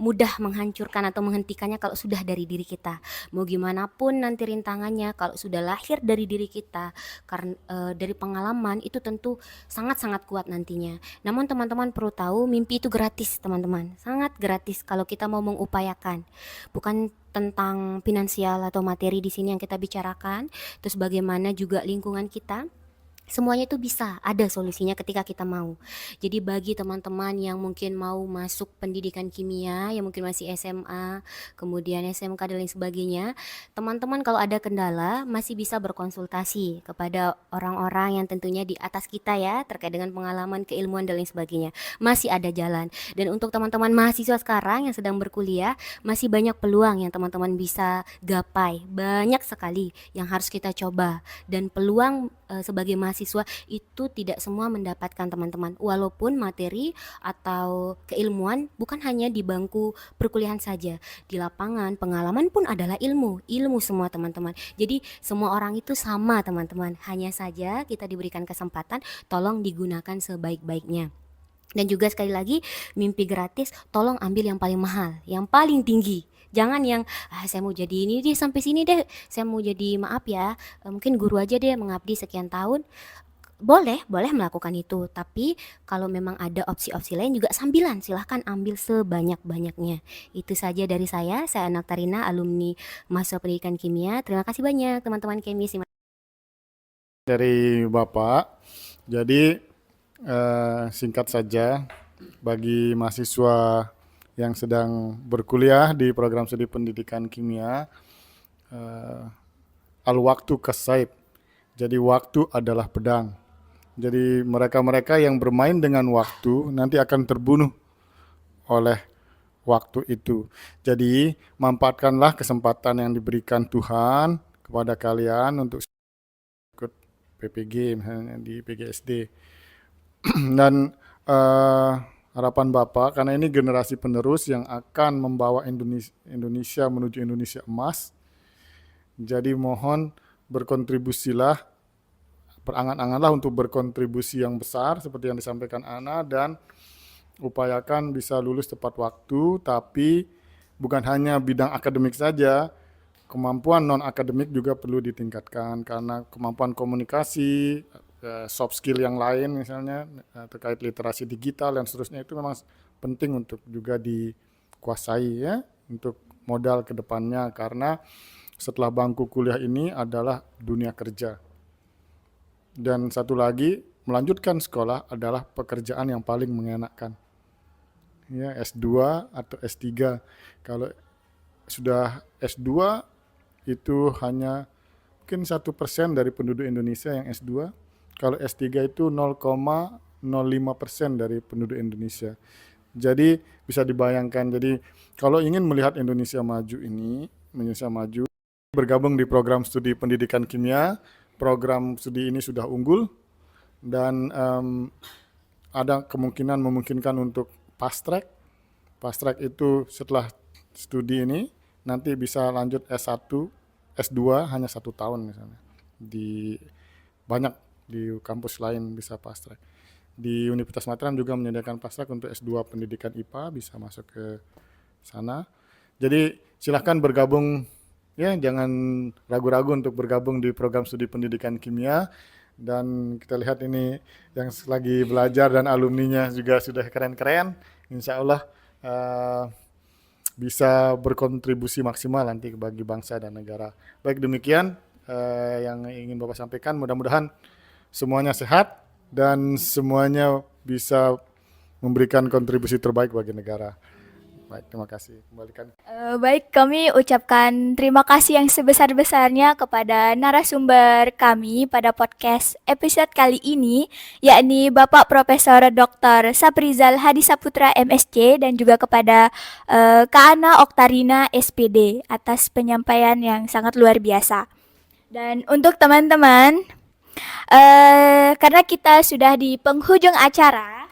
mudah menghancurkan atau menghentikannya kalau sudah dari diri kita. Mau gimana pun nanti rintangannya, kalau sudah lahir dari diri kita, karena dari pengalaman itu tentu sangat-sangat kuat nantinya. Namun teman-teman perlu tahu, mimpi itu gratis teman-teman, sangat gratis kalau kita mau mengupayakan. Bukan tentang finansial atau materi di sini yang kita bicarakan, terus bagaimana juga lingkungan kita Semuanya itu bisa, ada solusinya ketika kita mau. Jadi bagi teman-teman yang mungkin mau masuk pendidikan kimia, yang mungkin masih SMA, kemudian SMK dan lain sebagainya, teman-teman kalau ada kendala masih bisa berkonsultasi kepada orang-orang yang tentunya di atas kita ya, terkait dengan pengalaman, keilmuan dan lain sebagainya. Masih ada jalan. Dan untuk teman-teman mahasiswa sekarang yang sedang berkuliah, masih banyak peluang yang teman-teman bisa gapai. Banyak sekali yang harus kita coba. Dan peluang sebagai mahasiswa itu tidak semua mendapatkan teman-teman, walaupun materi atau keilmuan bukan hanya di bangku perkuliahan saja, di lapangan pengalaman pun adalah ilmu semua teman-teman. Jadi semua orang itu sama teman-teman, hanya saja kita diberikan kesempatan, tolong digunakan sebaik-baiknya. Dan juga sekali lagi, mimpi gratis tolong ambil yang paling mahal, yang paling tinggi. Jangan yang saya mau jadi ini deh sampai sini deh, saya mau jadi maaf ya, mungkin guru aja deh mengabdi sekian tahun. Boleh melakukan itu, tapi kalau memang ada opsi-opsi lain juga sambilan, silahkan ambil sebanyak-banyaknya. Itu saja dari saya Anak Tarina, alumni mahasiswa pendidikan kimia. Terima kasih banyak teman-teman kemis. Dari Bapak, jadi singkat saja, bagi mahasiswa yang sedang berkuliah di program studi pendidikan kimia, al-waktu kasaib, jadi waktu adalah pedang. Jadi mereka-mereka yang bermain dengan waktu nanti akan terbunuh oleh waktu itu. Jadi manfaatkanlah kesempatan yang diberikan Tuhan kepada kalian untuk ikut PPG misalnya di PGSD. Dan harapan Bapak, karena ini generasi penerus yang akan membawa Indonesia menuju Indonesia emas, jadi mohon berkontribusilah, berangan-anganlah untuk berkontribusi yang besar seperti yang disampaikan Ana, dan upayakan bisa lulus tepat waktu, tapi bukan hanya bidang akademik saja, kemampuan non-akademik juga perlu ditingkatkan, karena kemampuan komunikasi, soft skill yang lain misalnya terkait literasi digital dan seterusnya itu memang penting untuk juga dikuasai ya, untuk modal ke depannya, karena setelah bangku kuliah ini adalah dunia kerja. Dan satu lagi, melanjutkan sekolah adalah pekerjaan yang paling mengenakan. Ya, S2 atau S3. Kalau sudah S2 itu hanya mungkin 1% dari penduduk Indonesia yang S2. Kalau S3 itu 0,05% dari penduduk Indonesia. Jadi bisa dibayangkan, jadi kalau ingin melihat Indonesia maju ini, Indonesia maju, bergabung di program studi pendidikan kimia. Program studi ini sudah unggul dan ada kemungkinan memungkinkan untuk fast track. Fast track itu setelah studi ini nanti bisa lanjut S1, S2 hanya 1 tahun misalnya. Di banyak di kampus lain bisa fast track. Di Universitas Mataram juga menyediakan fast track untuk S2 pendidikan IPA, bisa masuk ke sana. Jadi silahkan bergabung ya, jangan ragu-ragu untuk bergabung di program studi pendidikan kimia. Dan kita lihat ini yang lagi belajar dan alumninya juga sudah keren-keren. Insya Allah bisa berkontribusi maksimal nanti bagi bangsa dan negara. Baik, demikian yang ingin Bapak sampaikan. Mudah-mudahan semuanya sehat dan semuanya bisa memberikan kontribusi terbaik bagi negara. Baik, terima kasih. Kembalikan. Baik, kami ucapkan terima kasih yang sebesar-besarnya kepada narasumber kami pada podcast episode kali ini, yakni Bapak Profesor Dr. Saprizal Hadi Saputra MSc, dan juga kepada Kak Ana Oktarina SPD atas penyampaian yang sangat luar biasa. Dan untuk teman-teman, karena kita sudah di penghujung acara,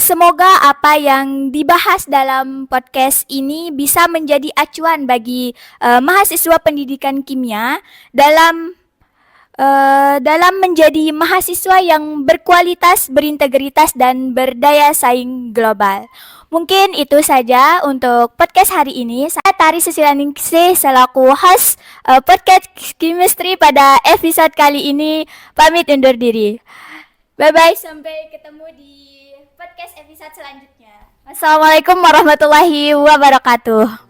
semoga apa yang dibahas dalam podcast ini bisa menjadi acuan bagi mahasiswa pendidikan kimia dalam menjadi mahasiswa yang berkualitas, berintegritas, dan berdaya saing global. Mungkin itu saja untuk podcast hari ini. Saya Tari Susilaningsih selaku host podcast Chemistry pada episode kali ini pamit undur diri. Bye-bye, sampai ketemu di podcast episode selanjutnya. Wassalamualaikum warahmatullahi wabarakatuh.